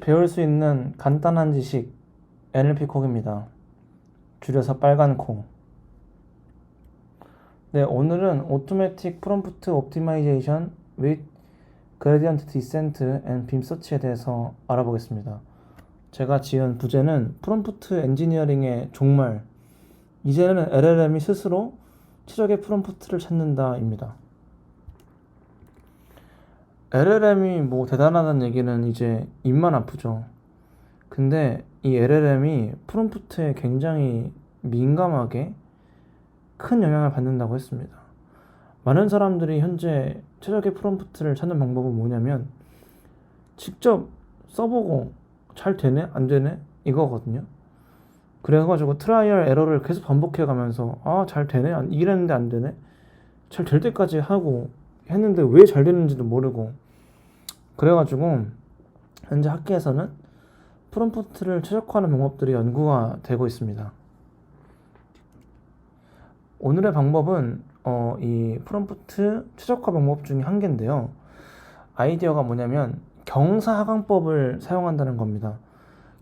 배울 수 있는 간단한 지식 NLP 콕입니다. 줄여서 빨간 콕. 네, 오늘은 Automatic Prompt Optimization with Gradient Descent and Beam Search에 대해서 알아보겠습니다. 제가 지은 부제는 프롬프트 엔지니어링의 종말, 이제는 LLM이 스스로 최적의 프롬프트를 찾는다입니다. LLM이 뭐 대단하다는 얘기는 이제 입만 아프죠. 근데 이 LLM이 프롬프트에 굉장히 민감하게 큰 영향을 받는다고 했습니다. 많은 사람들이 현재 최적의 프롬프트를 찾는 방법은 뭐냐면 직접 써보고 잘 되네? 안 되네? 이거거든요. 그래가지고 트라이얼 에러를 계속 반복해가면서 잘 되네? 이랬는데 안 되네? 잘 될 때까지 하고 했는데 왜 잘 되는지도 모르고, 그래가지고 현재 학계에서는 프롬프트를 최적화하는 방법들이 연구가 되고 있습니다. 오늘의 방법은 이 프롬프트 최적화 방법 중에 한 개인데요. 아이디어가 뭐냐면 경사하강법을 사용한다는 겁니다.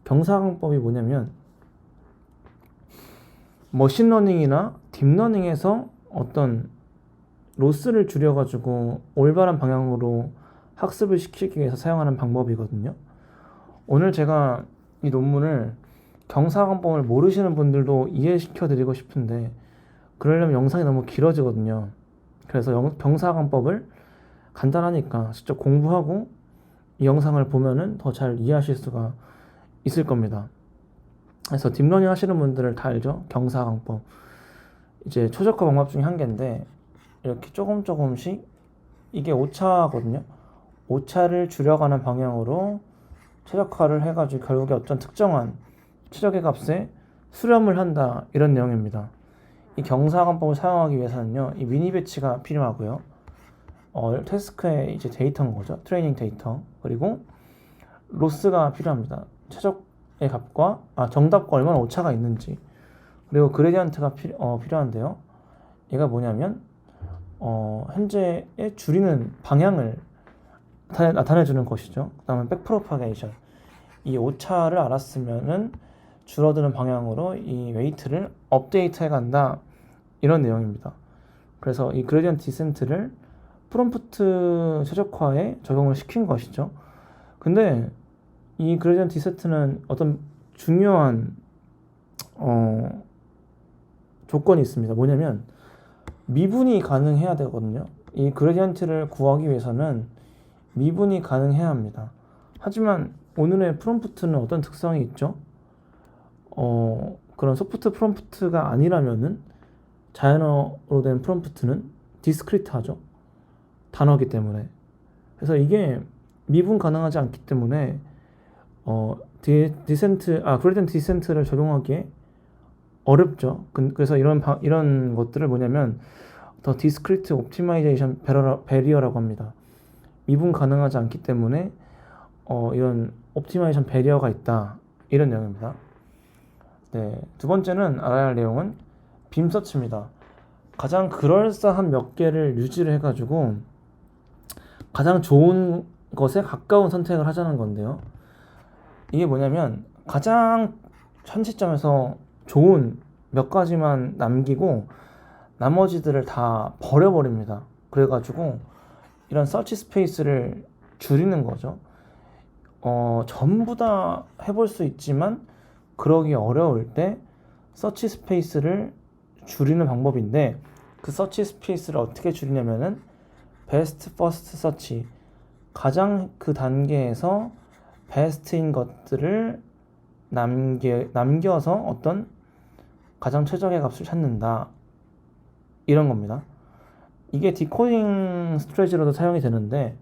경사하강법이 뭐냐면 머신러닝이나 딥러닝에서 어떤 로스를 줄여가지고 올바른 방향으로 학습을 시키기 위해서 사용하는 방법이거든요. 오늘 제가 이 논문을 경사하강법을 모르시는 분들도 이해시켜 드리고 싶은데 그러려면 영상이 너무 길어지거든요. 그래서 경사하강법을 간단하니까 직접 공부하고 이 영상을 보면은 더 잘 이해하실 수가 있을 겁니다. 그래서 딥러닝 하시는 분들을 다 알죠? 경사하강법. 이제 최적화 방법 중에 한 개인데 이렇게 조금씩 이게 오차거든요. 오차를 줄여가는 방향으로 최적화를 해가지고 결국에 어떤 특정한 최적의 값에 수렴을 한다, 이런 내용입니다. 이 경사하강법을 사용하기 위해서는요, 이 미니 배치가 필요하고요. 태스크의 이제 데이터인 거죠. 트레이닝 데이터. 그리고 로스가 필요합니다. 최적의 값과 정답과 얼마나 오차가 있는지. 그리고 그레디언트가 필요한데요. 얘가 뭐냐면 현재의 줄이는 방향을 나타내주는 것이죠. 그 다음에 백프로파게이션. 이 오차를 알았으면은 줄어드는 방향으로 이 웨이트를 업데이트해 간다, 이런 내용입니다. 그래서 이 그레디언트 디센트를 프롬프트 최적화에 적용을 시킨 것이죠. 근데 이 그레디언트 디센트는 어떤 중요한 조건이 있습니다. 뭐냐면 미분이 가능해야 되거든요. 이 그레디언트를 구하기 위해서는 미분이 가능해야 합니다. 하지만 오늘의 프롬프트는 어떤 특성이 있죠? 그런 소프트 프롬프트가 아니라면은 자연어로 된 프롬프트는 디스크리트하죠. 단어기 때문에. 그래서 이게 미분 가능하지 않기 때문에 그레디언트 디센트를 적용하기에 어렵죠. 그래서 이런 것들을 뭐냐면 더 디스크리트 옵티마이제이션 베리어라고 합니다. 미분 가능하지 않기 때문에 이런 옵티마이제이션 베리어가 있다, 이런 내용입니다. 네, 두 번째는 알아야 할 내용은 빔 서치입니다. 가장 그럴싸한 몇 개를 유지를 해가지고 가장 좋은 것에 가까운 선택을 하자는 건데요. 이게 뭐냐면 가장 현 시점에서 좋은 몇 가지만 남기고 나머지들을 다 버려버립니다. 그래가지고 이런 서치 스페이스를 줄이는 거죠. 전부 다 해볼 수 있지만 그러기 어려울 때 서치 스페이스를 줄이는 방법인데, 그 서치 스페이스를 어떻게 줄이냐면은 베스트 퍼스트 서치, 가장 그 단계에서 베스트인 것들을 남겨서 어떤 가장 최적의 값을 찾는다, 이런 겁니다. 이게 디코딩 스트레지로도 사용이 되는데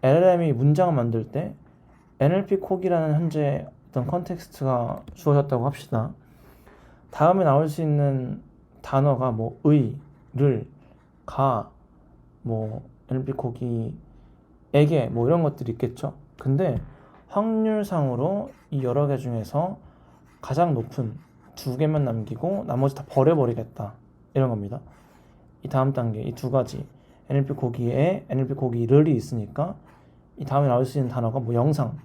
LLM이 문장을 만들 때 NLP 콕이라는 현재 어떤 컨텍스트가 주어졌다고 합시다. 다음에 나올 수 있는 단어가 뭐 의, 를, 가, 뭐 NLP 콕이 에게, 뭐 이런 것들이 있겠죠. 근데 확률상으로 이 여러 개 중에서 가장 높은 두 개만 남기고 나머지 다 버려버리겠다, 이런 겁니다. 이 다음 단계, 이 두 가지 NLP 콕이에 NLP 콕이 를이 있으니까 이 다음에 나올 수 있는 단어가 뭐 영상,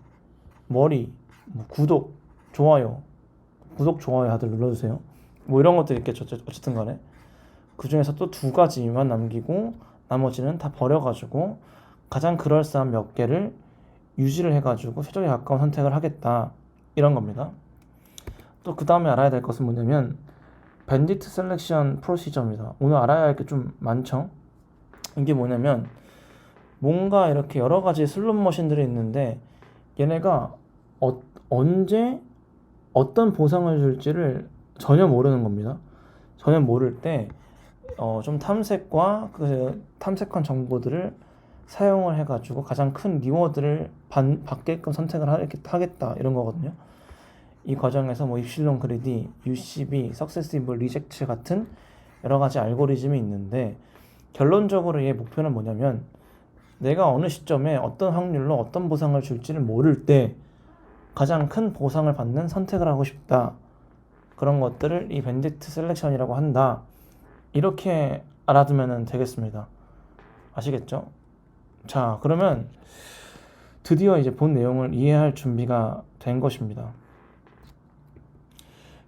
머리, 뭐 구독, 좋아요 다들 눌러주세요. 뭐 이런 것들이 있겠죠. 어쨌든 간에 그 중에서 또 두 가지만 남기고 나머지는 다 버려가지고 가장 그럴싸한 몇 개를 유지를 해가지고 최적에 가까운 선택을 하겠다, 이런 겁니다. 또 그 다음에 알아야 될 것은 뭐냐면 밴디트 셀렉션 프로시저입니다. 오늘 알아야 할 게 좀 많죠. 이게 뭐냐면 뭔가 이렇게 여러 가지 슬롯 머신들이 있는데 얘네가 언제 어떤 보상을 줄지를 전혀 모르는 겁니다. 전혀 모를 때 좀 탐색과 그 탐색한 정보들을 사용을 해가지고 가장 큰 리워드를 받게끔 선택을 하겠다, 이런 거거든요. 이 과정에서 뭐 입실론 그리디, UCB, 석세시브 리젝트 같은 여러 가지 알고리즘이 있는데 결론적으로 얘의 목표는 뭐냐면 내가 어느 시점에 어떤 확률로 어떤 보상을 줄지를 모를 때 가장 큰 보상을 받는 선택을 하고 싶다, 그런 것들을 이 밴디트 셀렉션이라고 한다, 이렇게 알아두면 되겠습니다. 아시겠죠? 자, 그러면 드디어 이제 본 내용을 이해할 준비가 된 것입니다.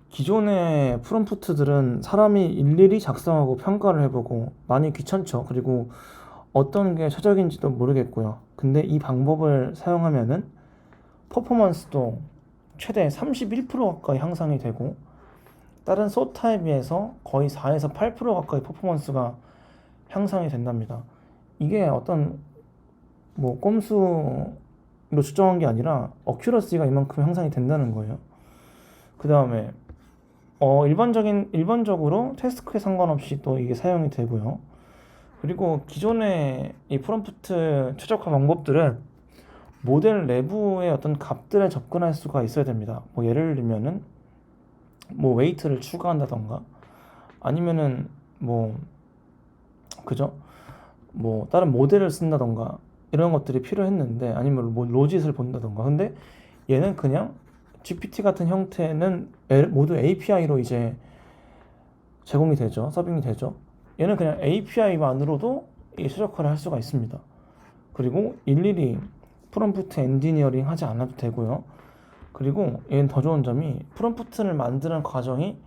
기존의 프롬프트들은 사람이 일일이 작성하고 평가를 해보고 많이 귀찮죠. 그리고 어떤 게 최적인지도 모르겠고요. 근데 이 방법을 사용하면은 퍼포먼스도 최대 31% 가까이 향상이 되고 다른 소타에 비해서 거의 4에서 8% 가까이 퍼포먼스가 향상이 된답니다. 이게 어떤 뭐 꼼수로 측정한 게 아니라 어큐러시가 이만큼 향상이 된다는 거예요. 그 다음에 일반적으로 태스크에 상관없이 또 이게 사용이 되고요. 그리고 기존의 이 프롬프트 최적화 방법들은 모델 내부의 어떤 값들에 접근할 수가 있어야 됩니다. 뭐 예를 들면은 뭐 웨이트를 추가한다던가 아니면은 뭐 그죠? 뭐 다른 모델을 쓴다던가 이런 것들이 필요했는데, 아니면 뭐 로짓을 본다던가. 근데 얘는 그냥 GPT 같은 형태는 모두 API로 이제 제공이 되죠. 서빙이 되죠. 얘는 그냥 API만으로도 이 최적화를 할 수가 있습니다. 그리고 일일이 프롬프트 엔지니어링 하지 않아도 되고요. 그리고 얘는 더 좋은 점이 프롬프트를 만드는 과정이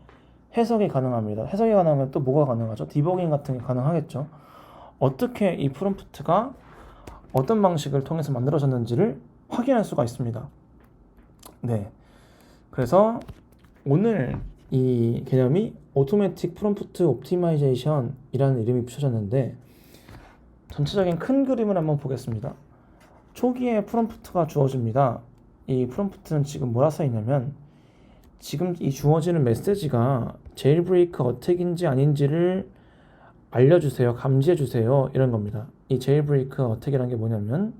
해석이 가능합니다. 해석이 가능하면 또 뭐가 가능하죠? 디버깅 같은 게 가능하겠죠. 어떻게 이 프롬프트가 어떤 방식을 통해서 만들어졌는지를 확인할 수가 있습니다. 네. 그래서 오늘 이 개념이 오토매틱 프롬프트 옵티마이제이션이라는 이름이 붙여졌는데, 전체적인 큰 그림을 한번 보겠습니다. 초기에 프롬프트가 주어집니다. 이 프롬프트는 지금 뭐라 써 있냐면 지금 이 주어지는 메시지가 제일브레이크 어택인지 아닌지를 알려주세요, 감지해주세요, 이런 겁니다. 이 제일브레이크 어택이라는 게 뭐냐면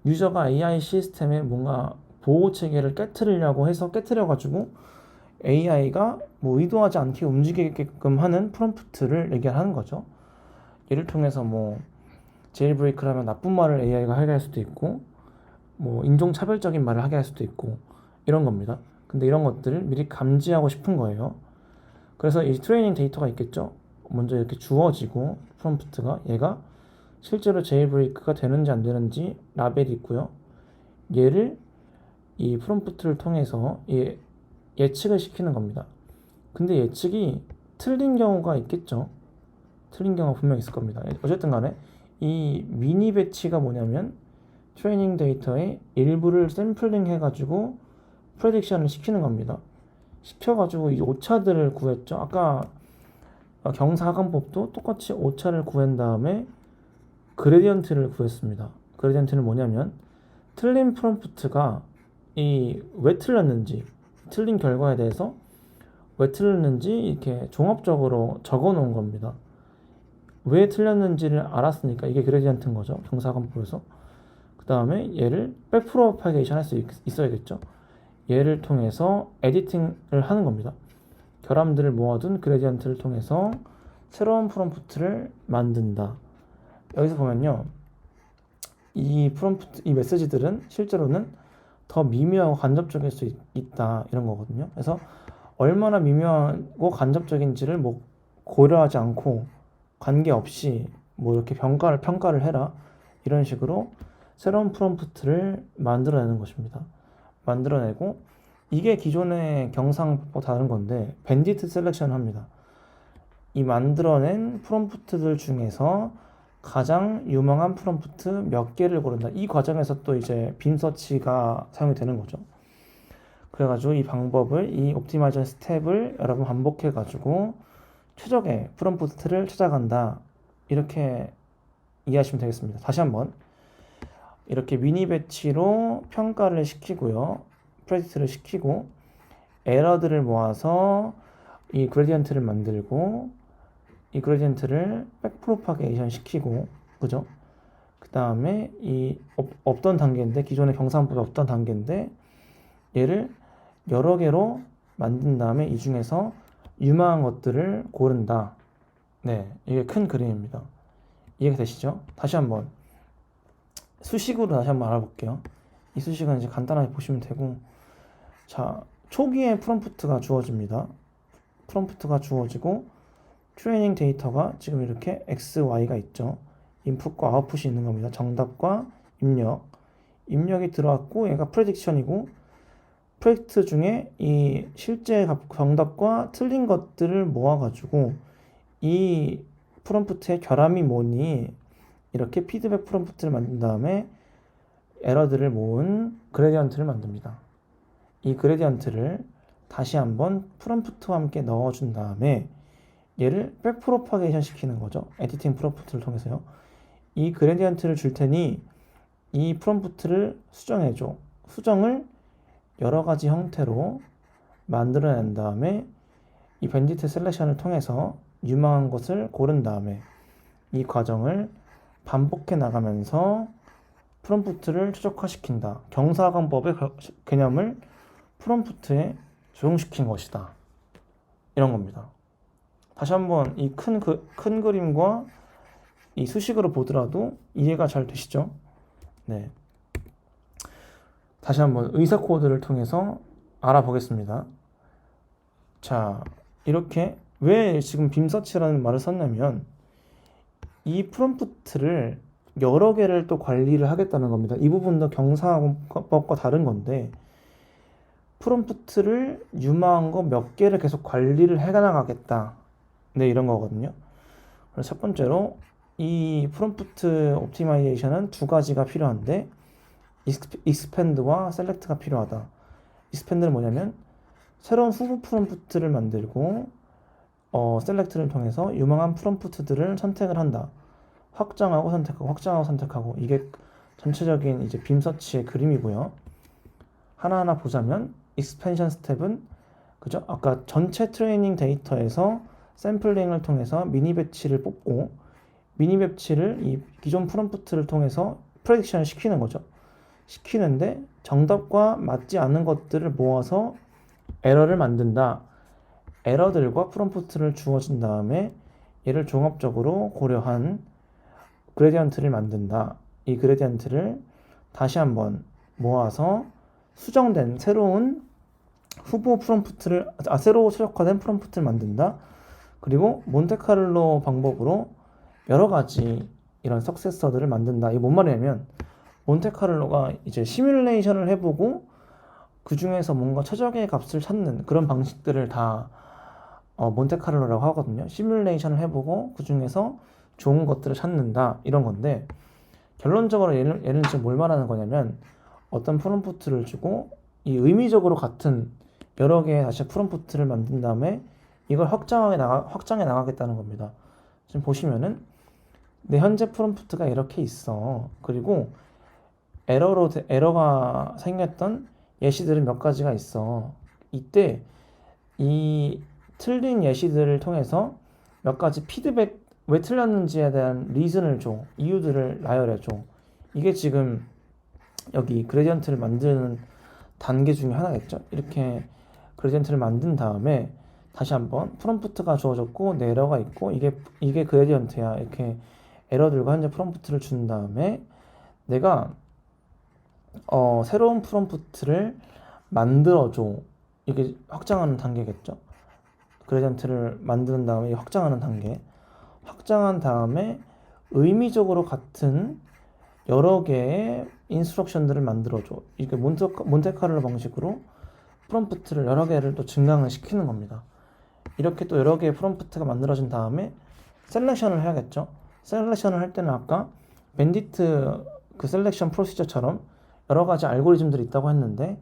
유저가 AI 시스템에 뭔가 보호 체계를 깨트리려고 해서 깨트려가지고 AI가 뭐 의도하지 않게 움직이게끔 하는 프롬프트를 얘기하는 거죠. 예를 통해서 뭐 제일브레이크를 하면 나쁜 말을 AI가 하게 할 수도 있고 뭐 인종차별적인 말을 하게 할 수도 있고 이런 겁니다. 근데 이런 것들을 미리 감지하고 싶은 거예요. 그래서 이 트레이닝 데이터가 있겠죠. 먼저 이렇게 주어지고 프롬프트가 얘가 실제로 제일브레이크가 되는지 안 되는지 라벨이 있고요. 얘를 이 프롬프트를 통해서 예측을 시키는 겁니다. 근데 예측이 틀린 경우가 있겠죠. 틀린 경우가 분명 있을 겁니다. 어쨌든 간에 이 미니 배치가 뭐냐면 트레이닝 데이터의 일부를 샘플링 해가지고 프레딕션을 시키는 겁니다. 시켜가지고 이 오차들을 구했죠. 아까 경사하관법도 똑같이 오차를 구한 다음에 그레디언트를 구했습니다. 그레디언트는 뭐냐면 틀린 프롬프트가 왜 틀렸는지, 틀린 결과에 대해서 왜 틀렸는지 이렇게 종합적으로 적어 놓은 겁니다. 왜 틀렸는지를 알았으니까 이게 그레디언트인 거죠. 경사관법에서. 그 다음에 얘를 백프로파게이션 할 수 있어야겠죠. 얘를 통해서 에디팅을 하는 겁니다. 결함들을 모아둔 그레디언트를 통해서 새로운 프롬프트를 만든다. 여기서 보면요, 이 메시지들은 실제로는 더 미묘하고 간접적일 수 있다, 이런 거거든요. 그래서 얼마나 미묘하고 간접적인지를 뭐 고려하지 않고 관계없이 뭐 이렇게 평가를 해라, 이런 식으로 새로운 프롬프트를 만들어내는 것입니다. 만들어내고, 이게 기존의 경상법과 다른 건데 밴디트 셀렉션을 합니다. 이 만들어낸 프롬프트들 중에서 가장 유망한 프롬프트 몇 개를 고른다. 이 과정에서 또 이제 빔 서치가 사용이 되는 거죠. 그래가지고 이 방법을, 이 옵티마이저 스텝을 여러 번 반복해가지고 최적의 프롬프트를 찾아간다. 이렇게 이해하시면 되겠습니다. 다시 한번 이렇게 미니 배치로 평가를 시키고요, 프레딕트를 시키고, 에러들을 모아서 이 그레디언트를 만들고, 이 그레디언트를 백프로파게이션 시키고, 그죠? 그 다음에 이 없던 단계인데, 기존의 경상법에 없던 단계인데 얘를 여러 개로 만든 다음에 이 중에서 유망한 것들을 고른다. 네, 이게 큰 그림입니다. 이해가 되시죠? 다시 한번 수식으로 다시 한번 알아볼게요. 이 수식은 이제 간단하게 보시면 되고, 자, 초기에 프롬프트가 주어집니다. 프롬프트가 주어지고 트레이닝 데이터가 지금 이렇게 X, Y가 있죠. 인풋과 아웃풋이 있는 겁니다. 정답과 입력이 들어왔고, 얘가 프레딕션이고, 프로젝트 중에 이 실제 정답과 틀린 것들을 모아가지고 이 프롬프트의 결함이 뭐니, 이렇게 피드백 프롬프트를 만든 다음에 에러들을 모은 그레디언트를 만듭니다. 이 그레디언트를 다시 한번 프롬프트와 함께 넣어준 다음에 얘를 백프로파게이션 시키는 거죠. 에디팅 프롬프트를 통해서요. 이 그레디언트를 줄 테니 이 프롬프트를 수정해줘. 수정을 여러 가지 형태로 만들어낸 다음에 이 밴디트 셀렉션을 통해서 유망한 것을 고른 다음에 이 과정을 반복해 나가면서 프롬프트를 최적화시킨다. 경사관법의 개념을 프롬프트에 적용시킨 것이다. 이런 겁니다. 다시 한번 이 큰 그림과 이 수식으로 보더라도 이해가 잘 되시죠? 네. 다시 한번 의사 코드를 통해서 알아보겠습니다. 자, 이렇게 왜 지금 빔 서치라는 말을 썼냐면 이 프롬프트를 여러 개를 또 관리를 하겠다는 겁니다. 이 부분도 경사법과 다른 건데, 프롬프트를 유망한 거 몇 개를 계속 관리를 해나가겠다. 네, 이런 거거든요. 그래서 첫 번째로 이 프롬프트 옵티마이제이션은 두 가지가 필요한데, 익스펜드와 셀렉트가 필요하다. 익스펜드는 뭐냐면 새로운 후보 프롬프트를 만들고 셀렉트를 통해서 유망한 프롬프트들을 선택을 한다. 확장하고 선택하고 확장하고 선택하고, 이게 전체적인 이제 빔 서치의 그림이고요. 하나하나 보자면 익스펜션 스텝은, 그죠? 아까 전체 트레이닝 데이터에서 샘플링을 통해서 미니 배치를 뽑고, 미니 배치를 이 기존 프롬프트를 통해서 프레딕션을 시키는 거죠. 시키는데 정답과 맞지 않는 것들을 모아서 에러를 만든다. 에러들과 프롬프트를 주어진 다음에 얘를 종합적으로 고려한 그레디언트를 만든다. 이 그레디언트를 다시 한번 모아서 수정된 새로운 후보 프롬프트를, 새로 최적화된 프롬프트를 만든다. 그리고 몬테카를로 방법으로 여러 가지 이런 석세서들을 만든다. 이게 뭔 말이냐면, 몬테카를로가 이제 시뮬레이션을 해보고 그 중에서 뭔가 최적의 값을 찾는 그런 방식들을 다 몬테카를로라고 하거든요. 시뮬레이션을 해보고 그 중에서 좋은 것들을 찾는다, 이런 건데, 결론적으로 얘는 지금 뭘 말하는 거냐면, 어떤 프롬프트를 주고 이 의미적으로 같은 여러 개의 다시 프롬프트를 만든 다음에 이걸 확장해 나가겠다는 겁니다. 지금 보시면은 내 현재 프롬프트가 이렇게 있어. 그리고 에러가 생겼던 예시들은 몇 가지가 있어. 이때 이 틀린 예시들을 통해서 몇 가지 피드백, 왜 틀렸는지에 대한 리즌을 줘. 이유들을 나열해 줘. 이게 지금 여기 그레디언트를 만드는 단계 중에 하나겠죠. 이렇게 그레디언트를 만든 다음에 다시 한번 프롬프트가 주어졌고 내 에러가 있고 이게 그레디언트야. 이렇게 에러들과 현재 프롬프트를 준 다음에 내가 새로운 프롬프트를 만들어줘. 이게 확장하는 단계겠죠. 그레디언트를 만드는 다음에 확장하는 단계. 확장한 다음에 의미적으로 같은 여러 개의 인스트럭션들을 만들어줘. 이게 몬테카를로 방식으로 프롬프트를 여러 개를 또 증강을 시키는 겁니다. 이렇게 또 여러 개의 프롬프트가 만들어진 다음에 셀렉션을 해야겠죠. 셀렉션을 할 때는 아까 밴디트 그 셀렉션 프로시저처럼 여러 가지 알고리즘들이 있다고 했는데,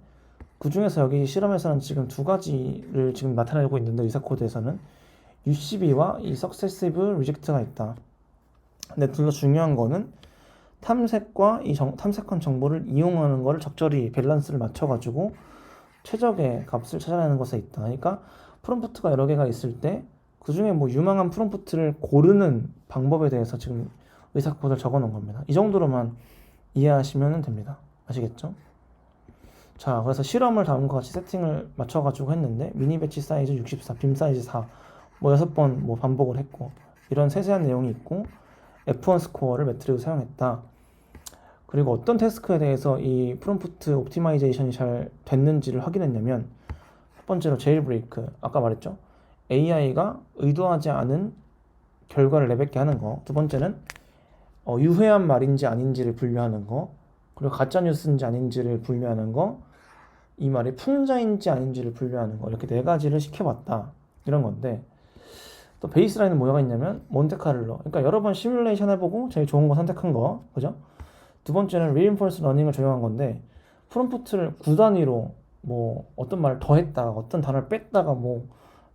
그 중에서 여기 실험에서는 지금 두 가지를 지금 나타내고 있는데, 의사 코드에서는 UCB와 이 Successive Reject가 있다. 근데 둘 다 중요한 거는 탐색과 이 탐색한 정보를 이용하는 거를 적절히 밸런스를 맞춰가지고 최적의 값을 찾아내는 것에 있다. 그러니까 프롬프트가 여러 개가 있을 때 그 중에 뭐 유망한 프롬프트를 고르는 방법에 대해서 지금 의사 코드를 적어 놓은 겁니다. 이 정도로만 이해하시면 됩니다. 아시겠죠? 자, 그래서 실험을 다음과 같이 세팅을 맞춰가지고 했는데, 미니 배치 사이즈 64, 빔 사이즈 4, 뭐 6번 뭐 반복을 했고, 이런 세세한 내용이 있고, F1 스코어를 매트릭으로 사용했다. 그리고 어떤 태스크에 대해서 이 프롬프트 옵티마이제이션이 잘 됐는지를 확인했냐면, 첫 번째로 제일 브레이크, 아까 말했죠? AI가 의도하지 않은 결과를 내뱉게 하는 거. 두 번째는 유해한 말인지 아닌지를 분류하는 거. 그리고 가짜 뉴스인지 아닌지를 분류하는 거. 이 말이 풍자인지 아닌지를 분류하는 거. 이렇게 네 가지를 시켜봤다. 이런 건데, 또 베이스라인은 뭐가 있냐면 몬테카를로. 그러니까 여러 번 시뮬레이션 해보고 제일 좋은 거 선택한 거. 그죠? 두 번째는 reinforced learning을 적용한 건데, 프롬프트를 9단위로 뭐 어떤 말을 더했다가 어떤 단어를 뺐다가 뭐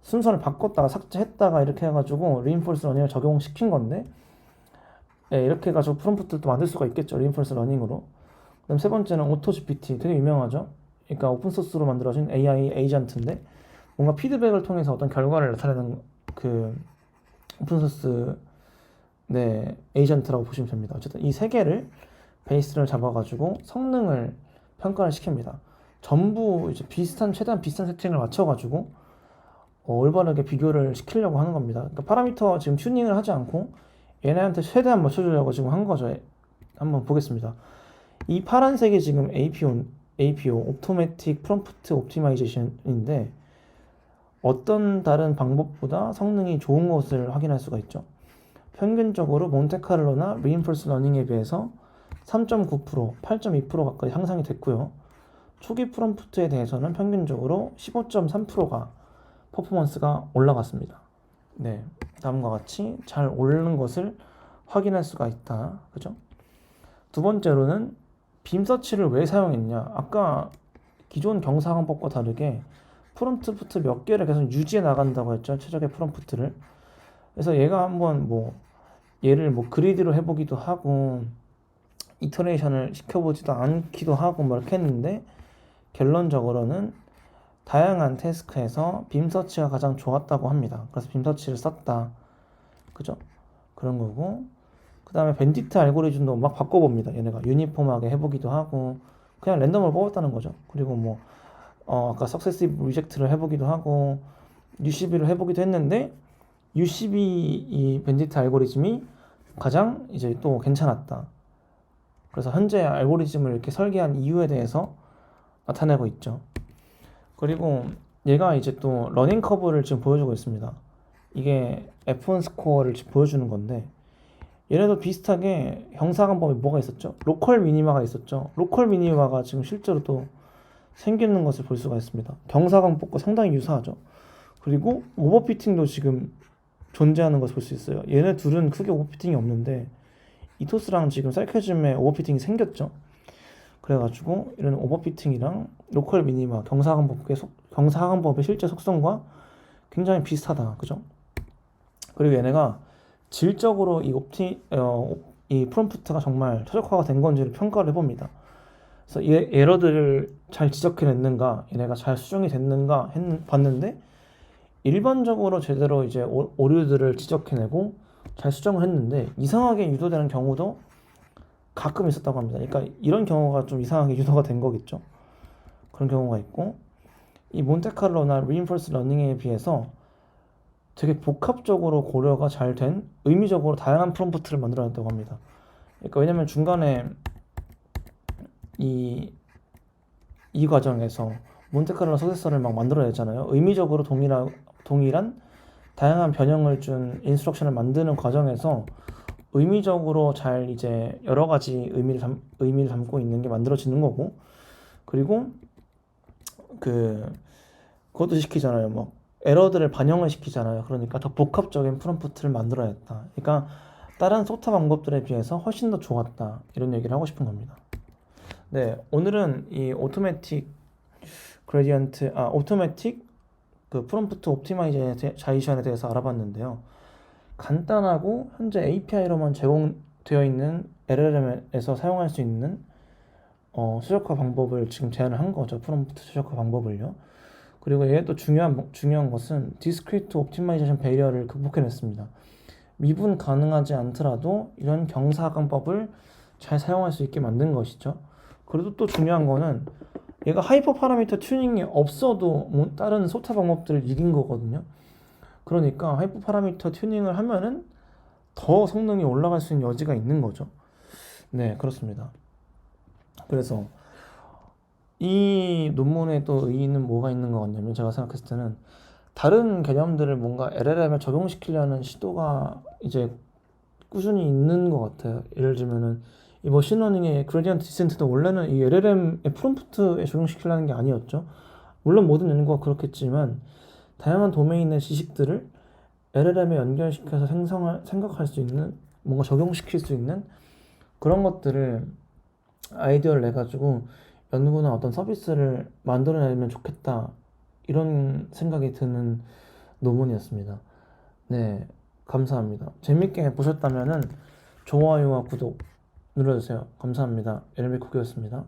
순서를 바꿨다가 삭제했다가 이렇게 해가지고 reinforced learning을 적용시킨 건데, 예, 이렇게 해가지고 프롬프트도 만들 수가 있겠죠. reinforced learning으로. 그다음 세 번째는 오토GPT. 되게 유명하죠. 그러니까 오픈소스로 만들어진 AI 에이전트인데, 뭔가 피드백을 통해서 어떤 결과를 나타내는 그 오픈소스 에이전트라고 보시면 됩니다. 어쨌든 이 세 개를 베이스를 잡아가지고 성능을 평가를 시킵니다. 전부 이제 최대한 비슷한 세팅을 맞춰가지고 올바르게 비교를 시키려고 하는 겁니다. 그러니까 파라미터 지금 튜닝을 하지 않고 얘네한테 최대한 맞춰주려고 지금 한 거죠. 한번 보겠습니다. 이 파란색이 지금 APO, Automatic Prompt Optimization인데, 어떤 다른 방법보다 성능이 좋은 것을 확인할 수가 있죠. 평균적으로 몬테카를로나 Reinforced Learning에 비해서 3.9%, 8.2% 가까이 향상이 됐고요. 초기 프롬프트에 대해서는 평균적으로 15.3%가 퍼포먼스가 올라갔습니다. 네, 다음과 같이 잘 오르는 것을 확인할 수가 있다. 그죠? 두 번째로는 빔서치를 왜 사용했냐. 아까 기존 경사관법과 다르게 프롬프트 몇 개를 계속 유지해 나간다고 했죠. 최적의 프롬프트를. 그래서 얘가 한번 얘를 그리드로 해보기도 하고 이터레이션을 시켜보지도 않기도 하고 이렇게 했는데, 결론적으로는 다양한 태스크에서 빔서치가 가장 좋았다고 합니다. 그래서 빔서치를 썼다. 그죠? 그런 거고, 그 다음에 밴디트 알고리즘도 막 바꿔봅니다. 얘네가 유니폼하게 해보기도 하고, 그냥 랜덤으로 뽑았다는 거죠. 그리고 아까 석세시브 리젝트를 해보기도 하고, UCB를 해보기도 했는데, UCB 이 밴디트 알고리즘이 가장 이제 또 괜찮았다. 그래서 현재 알고리즘을 이렇게 설계한 이유에 대해서 나타내고 있죠. 그리고 얘가 이제 또 러닝 커브를 지금 보여주고 있습니다. 이게 F1 스코어를 지금 보여주는 건데, 얘네도 비슷하게 형사관법에 뭐가 있었죠? 로컬 미니마가 있었죠. 로컬 미니마가 지금 실제로 또 생기는 것을 볼 수가 있습니다. 경사관법과 상당히 유사하죠. 그리고 오버피팅도 지금 존재하는 것을 볼 수 있어요. 얘네 둘은 크게 오버피팅이 없는데, 이토스랑 지금 사이클즘에 오버피팅이 생겼죠. 그래가지고 이런 오버피팅이랑 로컬 미니마, 경사관법의 실제 속성과 굉장히 비슷하다. 그죠? 그리고 얘네가 질적으로 이 프롬프트가 정말 최적화가 된 건지를 평가를 해봅니다. 그래서 에러들을 잘 지적해냈는가, 얘네가 잘 수정이 됐는가 봤는데, 일반적으로 제대로 이제 오류들을 지적해내고 잘 수정을 했는데, 이상하게 유도되는 경우도 가끔 있었다고 합니다. 그러니까 이런 경우가 좀 이상하게 유도가 된 거겠죠. 그런 경우가 있고, 이 몬테카를로나 Reinforced Learning에 비해서 되게 복합적으로 고려가 잘 된, 의미적으로 다양한 프롬프트를 만들어냈다고 합니다. 그러니까 왜냐면 중간에 이 과정에서 몬테카를로 서세서를 막 만들어냈잖아요. 의미적으로 동일한 다양한 변형을 준 인스트럭션을 만드는 과정에서 의미적으로 잘 이제 여러 가지 의미를 담고 있는 게 만들어지는 거고, 그리고 그것도 시키잖아요. 뭐 에러들을 반영을 시키잖아요. 그러니까 더 복합적인 프롬프트를 만들어냈다. 그러니까 다른 소타 방법들에 비해서 훨씬 더 좋았다. 이런 얘기를 하고 싶은 겁니다. 네, 오늘은 이 오토매틱 그 프롬프트 옵티마이제이션에 대해서 알아봤는데요. 간단하고 현재 API로만 제공되어 있는 LLM에서 사용할 수 있는 수적화 방법을 지금 제안을 한 거죠. 프롬프트 수적화 방법을요. 그리고 얘 또 중요한 것은 디스크리트 옵티마이제이션 베리어를 극복해냈습니다. 미분 가능하지 않더라도 이런 경사각법을 잘 사용할 수 있게 만든 것이죠. 그리고 또 중요한 거는 얘가 하이퍼 파라미터 튜닝이 없어도 뭐 다른 소타 방법들을 이긴 거거든요. 그러니까 하이퍼 파라미터 튜닝을 하면은 더 성능이 올라갈 수 있는 여지가 있는 거죠. 네, 그렇습니다. 그래서 이 논문의 또 의의는 뭐가 있는 것 같냐면, 제가 생각했을 때는 다른 개념들을 뭔가 LLM에 적용시키려는 시도가 이제 꾸준히 있는 것 같아요. 예를 들면은 이 머신러닝의 그레디언트 디센트도 원래는 이 LLM의 프롬프트에 적용시키려는 게 아니었죠. 물론 모든 연구가 그렇겠지만 다양한 도메인의 지식들을 LLM에 연결시켜서 생각할 수 있는, 뭔가 적용시킬 수 있는 그런 것들을 아이디어를 내가지고 연구나 어떤 서비스를 만들어내면 좋겠다, 이런 생각이 드는 논문이었습니다. 네, 감사합니다. 재밌게 보셨다면은 좋아요와 구독 눌러주세요. 감사합니다. LB국이었습니다.